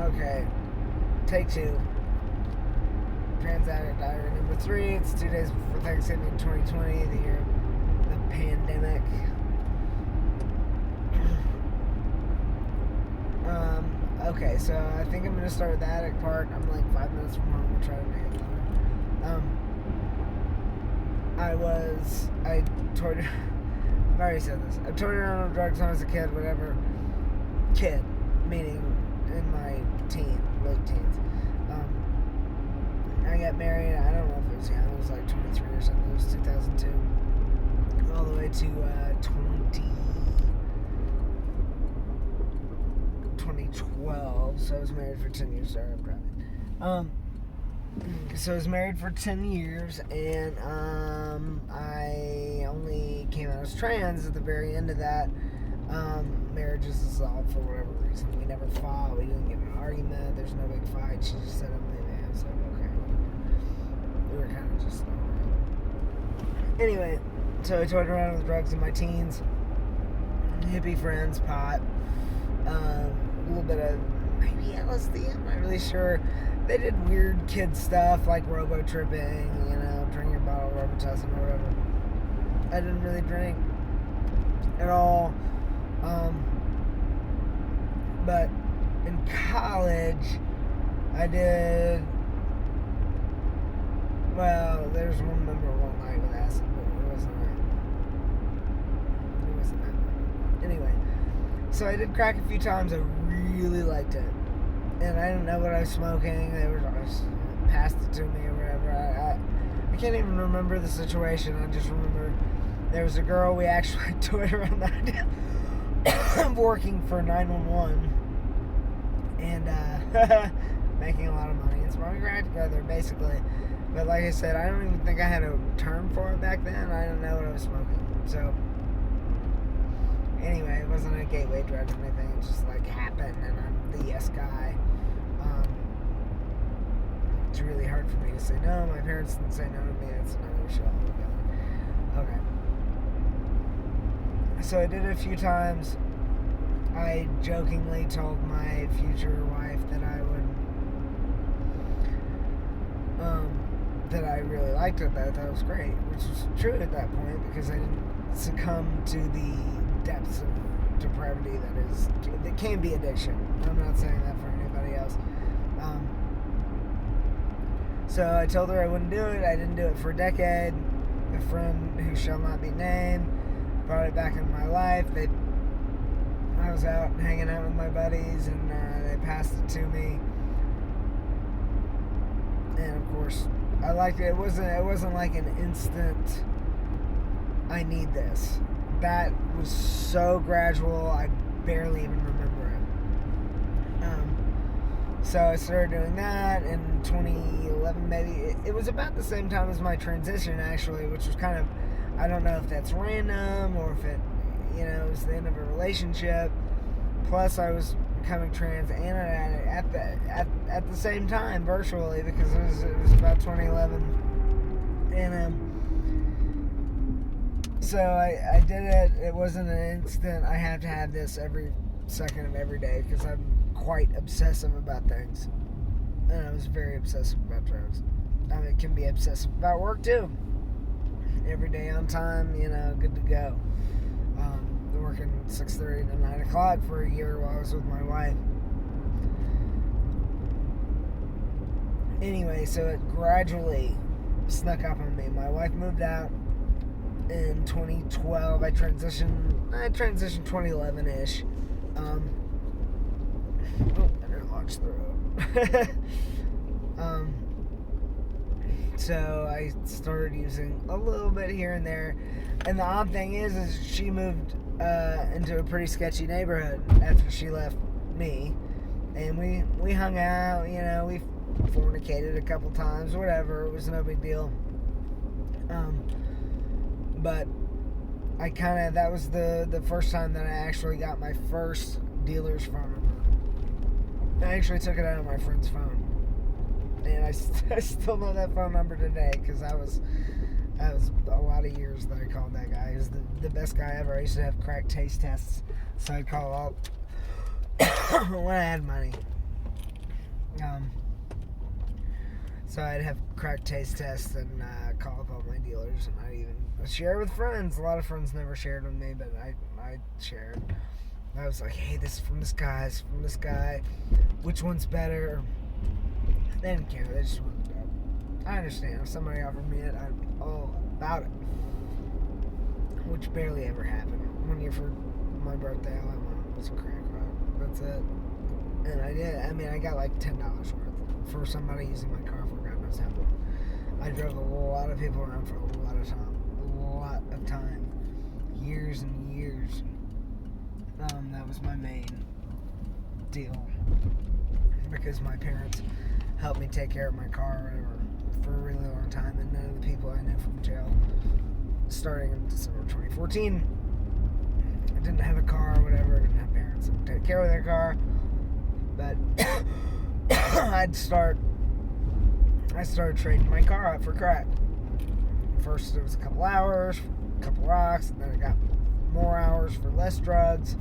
Okay. Take 2. Trans-addict-diary number 3. It's 2 days before Thanksgiving 2020, the year of the pandemic. Okay, so I think I'm going to start with the addict part. I'm like 5 minutes from home. We'll try to make it longer. I toyed, I've already said this. I toyed around with drugs when I was a kid, whatever. Kid, meaning in my late teens. I got married, I don't know if it was young, it was like 23 or something. It was 2002. All the way to 2012. So I was married for 10 years. Sorry, I'm driving. So I was married for 10 years, and I only came out as trans at the very end of that. Marriage was dissolved for whatever reason. We never fought. We didn't get in an argument. There's no big fight. She just said, I'm leaving. I was like, okay. We were kind of just anyway, so I toyed around with drugs in my teens. Hippie friends, pot, a little bit of maybe LSD, I'm not really sure. They did weird kid stuff like robo-tripping, drinking a bottle of Robitussin or whatever. I didn't really drink at all. But in college, I did, well, there's one night with acid, but it wasn't that. Anyway, so I did crack a few times. I really liked it. And I didn't know what I was smoking. They just passed it to me or whatever. I can't even remember the situation. I just remember there was a girl we actually toyed around the idea of working for 911 and making a lot of money and smoking crack together, basically. But like I said, I don't even think I had a term for it back then. I didn't know what I was smoking. So anyway, it wasn't a gateway drug or anything. It just like happened, and I'm the yes guy. It's really hard for me to say no. My parents didn't say no to me. That's another show. Okay. So I did it a few times. I jokingly told my future wife that I would, that I really liked it. That was great, which was true at that point because I didn't succumb to the depths of depravity that can be addiction. I'm not saying that for anybody else. So I told her I wouldn't do it. I didn't do it for a decade. A friend who shall not be named brought it back into my life. I was out hanging out with my buddies, and they passed it to me. And of course, I liked it. It wasn't like an instant, I need this. That was so gradual, I barely even remember it. So I started doing that in 2011, maybe. It was about the same time as my transition, actually, which was kind of, I don't know if that's random or if it, was the end of a relationship. Plus, I was becoming trans and an addict at the same time, virtually, because it was about 2011. And so I did it. It wasn't an instant. I have to have this every second of every day because I'm quite obsessive about things. And I was very obsessive about drugs. I mean, it can be obsessive about work too. Every day on time, good to go. Working 6:30 to 9 o'clock for a year while I was with my wife. Anyway, so it gradually snuck up on me. My wife moved out in 2012. I transitioned 2011-ish. Better launch the road. So I started using a little bit here and there. And the odd thing is she moved into a pretty sketchy neighborhood after she left me. And we hung out, we fornicated a couple times, whatever. It was no big deal. But that was the first time that I actually got my first dealer's phone number. I actually took it out of my friend's phone. And I still know that phone number today because that was a lot of years that I called that guy. He was the best guy ever. I used to have crack taste tests, so I'd call up when I had money. Um, so I'd have crack taste tests and call up all my dealers, and I'd even share with friends. A lot of friends never shared with me, but I shared. I was like, hey, this is from this guy, this is from this guy. Which one's better? They didn't care. They just wanted to know. I understand. If somebody offered me it, I'd be all about it. Which barely ever happened. One year for my birthday, all I wanted was a crack rock. That's it. And I did. I mean, I got like $10 worth for somebody using my car for God knows how long. I drove a lot of people around for a lot of time. Years and years. That was my main deal. Because my parents helped me take care of my car or whatever for a really long time, and none of the people I knew from jail, starting in December 2014, I didn't have a car or whatever. I didn't have parents that would take care of their car. But I started trading my car out for crack. First it was a couple hours, a couple rocks, and then I got more hours for less drugs,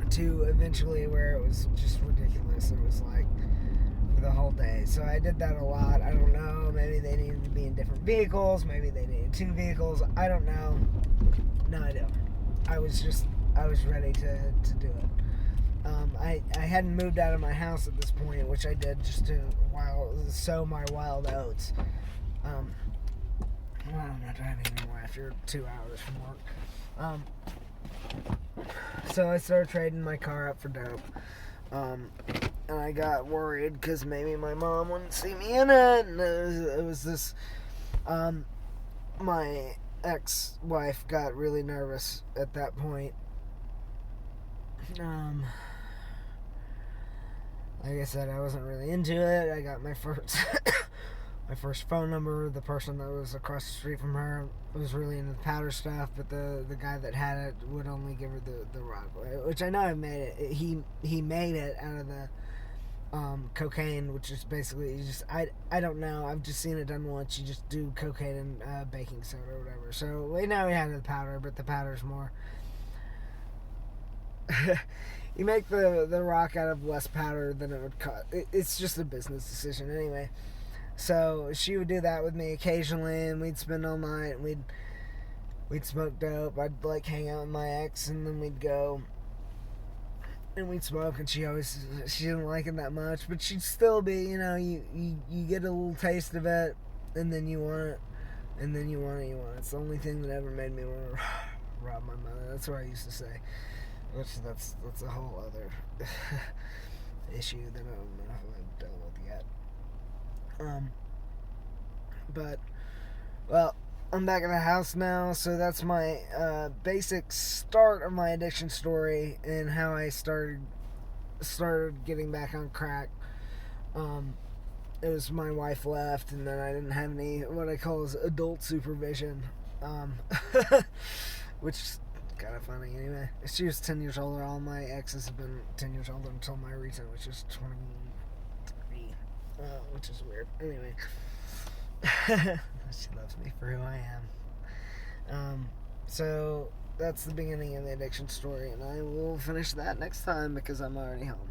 to eventually where it was just ridiculous. It was like for the whole day. So I did that a lot. I don't know. Maybe they needed to be in different vehicles. Maybe they needed 2 vehicles. I don't know. No idea. I was ready to do it. I hadn't moved out of my house at this point, which I did just to sow my wild oats. Well, I'm not driving anymore after 2 hours from work. So I started trading my car up for dope. And I got worried because maybe my mom wouldn't see me in it. And it was this. My ex-wife got really nervous at that point. Like I said, I wasn't really into it. I got my first my first phone number. The person that was across the street from her was really into the powder stuff, but the guy that had it would only give her the rock, which I know I made it. He made it out of the cocaine, which is basically just I don't know. I've just seen it done once. You just do cocaine and baking soda or whatever. So we know we had the powder, but the powder's more. You make the rock out of less powder than it would cost. It's just a business decision anyway. So she would do that with me occasionally, and we'd spend all night, and we'd smoke dope. I'd like hang out with my ex, and then we'd go and we'd smoke, and she didn't like it that much, but she'd still be, you get a little taste of it, and then you want it, and then you want it. It's the only thing that ever made me want to rob my mother. That's what I used to say. Which that's a whole other issue that I don't know if I've dealt with yet. But, well, I'm back in the house now, so that's my basic start of my addiction story and how I started getting back on crack. It was my wife left, and then I didn't have any what I call as adult supervision, which is kind of funny anyway. She was 10 years older. All my exes have been 10 years older until my recent, which is 23, which is weird. Anyway, she loves me for who I am. So that's the beginning of the addiction story, and I will finish that next time because I'm already home.